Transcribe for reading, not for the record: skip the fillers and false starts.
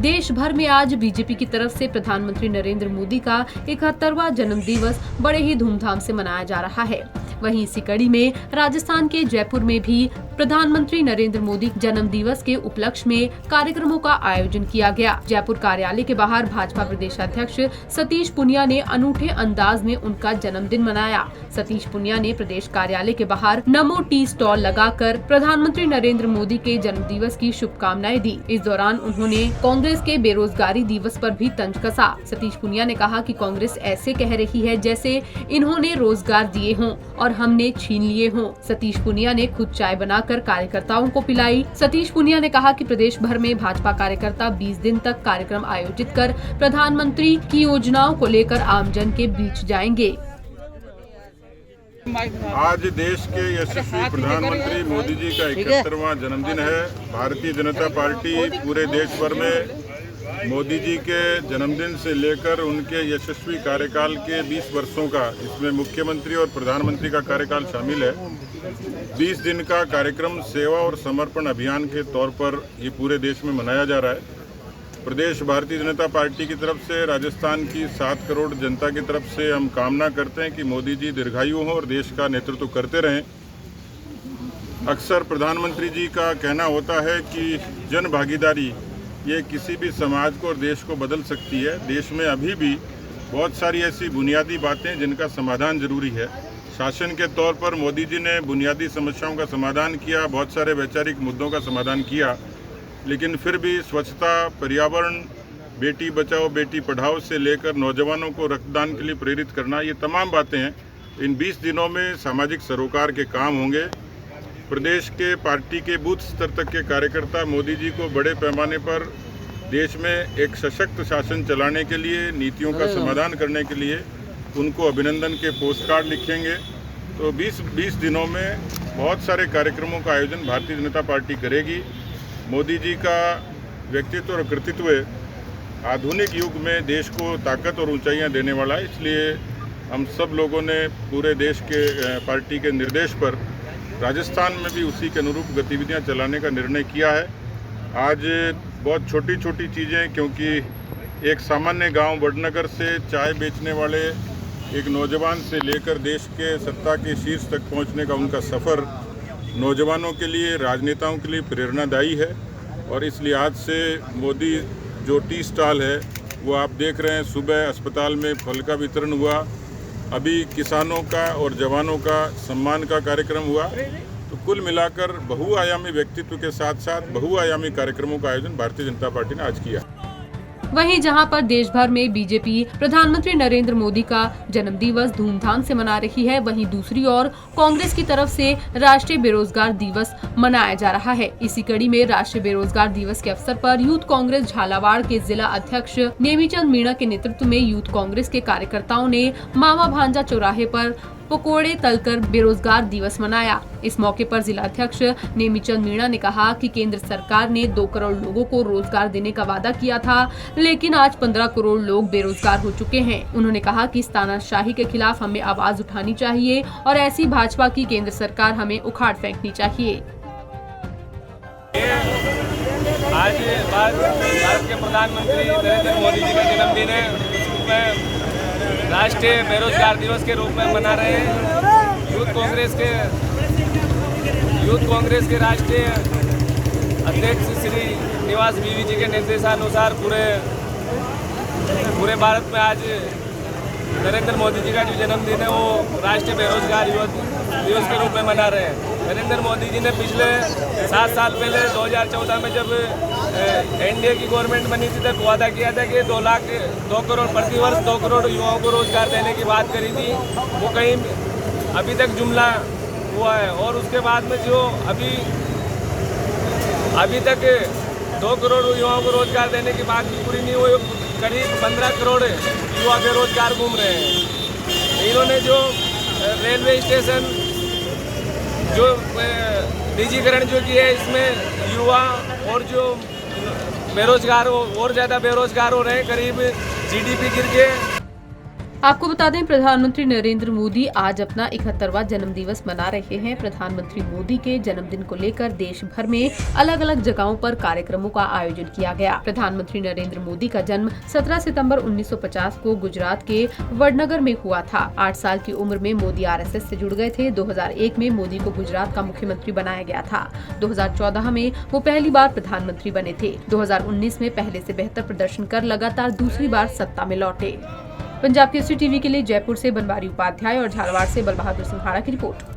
देश भर में आज बीजेपी की तरफ से प्रधानमंत्री नरेंद्र मोदी का 71वां जन्म दिवस बड़े ही धूमधाम से मनाया जा रहा है। वहीं इसी कड़ी में राजस्थान के जयपुर में भी प्रधानमंत्री नरेंद्र मोदी जन्म दिवस के उपलक्ष्य में कार्यक्रमों का आयोजन किया गया। जयपुर कार्यालय के बाहर भाजपा प्रदेश अध्यक्ष सतीश पुनिया ने अनूठे अंदाज में उनका जन्मदिन मनाया। सतीश पुनिया ने प्रदेश कार्यालय के बाहर नमो टी स्टॉल लगाकर प्रधानमंत्री नरेंद्र मोदी के जन्म दिवस की शुभकामनाएं दी। इस दौरान उन्होंने कांग्रेस के बेरोजगारी दिवस पर भी तंज कसा। सतीश पुनिया ने कहा कि कांग्रेस ऐसे कह रही है जैसे इन्होंने रोजगार दिए हों और हमने छीन लिए हों। सतीश पुनिया ने खुद चाय बनाकर कार्यकर्ताओं को पिलाई। सतीश पुनिया ने कहा कि प्रदेश भर में भाजपा कार्यकर्ता 20 दिन तक कार्यक्रम आयोजित कर प्रधानमंत्री की योजनाओं को लेकर आमजन के बीच जाएंगे। आज देश के यशस्वी प्रधानमंत्री मोदी जी का 71वां जन्मदिन है। भारतीय जनता पार्टी पूरे देश भर में मोदी जी के जन्मदिन से लेकर उनके यशस्वी कार्यकाल के 20 वर्षों का, इसमें मुख्यमंत्री और प्रधानमंत्री का कार्यकाल शामिल है, 20 दिन का कार्यक्रम सेवा और समर्पण अभियान के तौर पर ये पूरे देश में मनाया जा रहा है। प्रदेश भारतीय जनता पार्टी की तरफ से राजस्थान की 7 करोड़ जनता की तरफ से हम कामना करते हैं कि मोदी जी दीर्घायु हों और देश का नेतृत्व करते रहें। अक्सर प्रधानमंत्री जी का कहना होता है कि जन भागीदारी ये किसी भी समाज को और देश को बदल सकती है। देश में अभी भी बहुत सारी ऐसी बुनियादी बातें जिनका समाधान जरूरी है। शासन के तौर पर मोदी जी ने बुनियादी समस्याओं का समाधान किया, बहुत सारे वैचारिक मुद्दों का समाधान किया, लेकिन फिर भी स्वच्छता, पर्यावरण, बेटी बचाओ बेटी पढ़ाओ से लेकर नौजवानों को रक्तदान के लिए प्रेरित करना, ये तमाम बातें हैं। इन 20 दिनों में सामाजिक सरोकार के काम होंगे। प्रदेश के पार्टी के बूथ स्तर तक के कार्यकर्ता मोदी जी को बड़े पैमाने पर देश में एक सशक्त शासन चलाने के लिए, नीतियों का समाधान करने के लिए उनको अभिनंदन के पोस्ट कार्ड लिखेंगे। तो 20 दिनों में बहुत सारे कार्यक्रमों का आयोजन भारतीय जनता पार्टी करेगी। मोदी जी का व्यक्तित्व और कृतित्व आधुनिक युग में देश को ताकत और ऊंचाइयां देने वाला है। इसलिए हम सब लोगों ने पूरे देश के पार्टी के निर्देश पर राजस्थान में भी उसी के अनुरूप गतिविधियां चलाने का निर्णय किया है। आज बहुत छोटी छोटी चीज़ें, क्योंकि एक सामान्य गांव वडनगर से चाय बेचने वाले एक नौजवान से लेकर देश के सत्ता के शीर्ष तक पहुंचने का उनका सफ़र नौजवानों के लिए, राजनेताओं के लिए प्रेरणादायी है। और इसलिए आज से मोदी जो टी स्टॉल है वो आप देख रहे हैं, सुबह अस्पताल में फल का वितरण हुआ, अभी किसानों का और जवानों का सम्मान का कार्यक्रम हुआ। तो कुल मिलाकर बहुआयामी व्यक्तित्व के साथ साथ बहुआयामी कार्यक्रमों का आयोजन भारतीय जनता पार्टी ने आज किया। वहीं जहां पर देश भर में बीजेपी प्रधानमंत्री नरेंद्र मोदी का जन्म दिवस धूमधाम से मना रही है, वहीं दूसरी ओर कांग्रेस की तरफ से राष्ट्रीय बेरोजगार दिवस मनाया जा रहा है। इसी कड़ी में राष्ट्रीय बेरोजगार दिवस के अवसर पर यूथ कांग्रेस झालावाड़ के जिला अध्यक्ष नेमीचंद मीणा के नेतृत्व में यूथ कांग्रेस के कार्यकर्ताओं ने मामा भांजा चौराहे पर पकोड़े तलकर बेरोजगार दिवस मनाया। इस मौके पर जिला अध्यक्ष नेमीचंद मीणा ने कहा कि केंद्र सरकार ने 2 करोड़ लोगों को रोजगार देने का वादा किया था, लेकिन आज 15 करोड़ लोग बेरोजगार हो चुके हैं। उन्होंने कहा कि तानाशाही के खिलाफ हमें आवाज उठानी चाहिए और ऐसी भाजपा की केंद्र सरकार हमें उखाड़ फेंकनी चाहिए। आज भारत के प्रधानमंत्री नरेंद्र मोदी जी का जन्मदिन है, राष्ट्रीय बेरोजगार दिवस के रूप में मना रहे हैं। यूथ कांग्रेस के राष्ट्रीय अध्यक्ष श्री निवास बीवी जी के निर्देशानुसार पूरे भारत में आज नरेंद्र मोदी जी का जो जन्मदिन है वो राष्ट्रीय बेरोजगार दिवस के रूप में मना रहे हैं। नरेंद्र मोदी जी ने पिछले 7 साल पहले 2014 में जब एनडीए की गवर्नमेंट बनी थी तब वादा किया था कि 2 करोड़ प्रतिवर्ष 2 करोड़ युवाओं को रोजगार देने की बात करी थी। वो कहीं अभी तक जुमला हुआ है। और उसके बाद में जो अभी तक 2 करोड़ युवाओं को रोजगार देने की बात भी पूरी नहीं हुई, करीब 15 करोड़ युवा बेरोजगार घूम रहे हैं। इन्होंने जो रेलवे स्टेशन जो निजीकरण जो किया है, इसमें युवा और जो बेरोजगार और ज़्यादा बेरोजगार हो रहे हैं, करीब जीडीपी गिर के आपको बता दें, प्रधानमंत्री नरेंद्र मोदी आज अपना 71वां जन्मदिवस मना रहे हैं। प्रधानमंत्री मोदी के जन्मदिन को लेकर देश भर में अलग अलग जगहों पर कार्यक्रमों का आयोजन किया गया। प्रधानमंत्री नरेंद्र मोदी का जन्म 17 सितंबर 1950 को गुजरात के वडनगर में हुआ था। 8 साल की उम्र में मोदी आरएसएस से जुड़ गए थे। 2001 में मोदी को गुजरात का मुख्यमंत्री बनाया गया था। 2014 में वो पहली बार प्रधानमंत्री बने थे। 2019 में पहले से बेहतर प्रदर्शन कर लगातार दूसरी बार सत्ता में लौटे। पंजाब केसरी टीवी के लिए जयपुर से बनवारी उपाध्याय और झालावाड़ से बलबहादुर सिंघाड़ा की रिपोर्ट।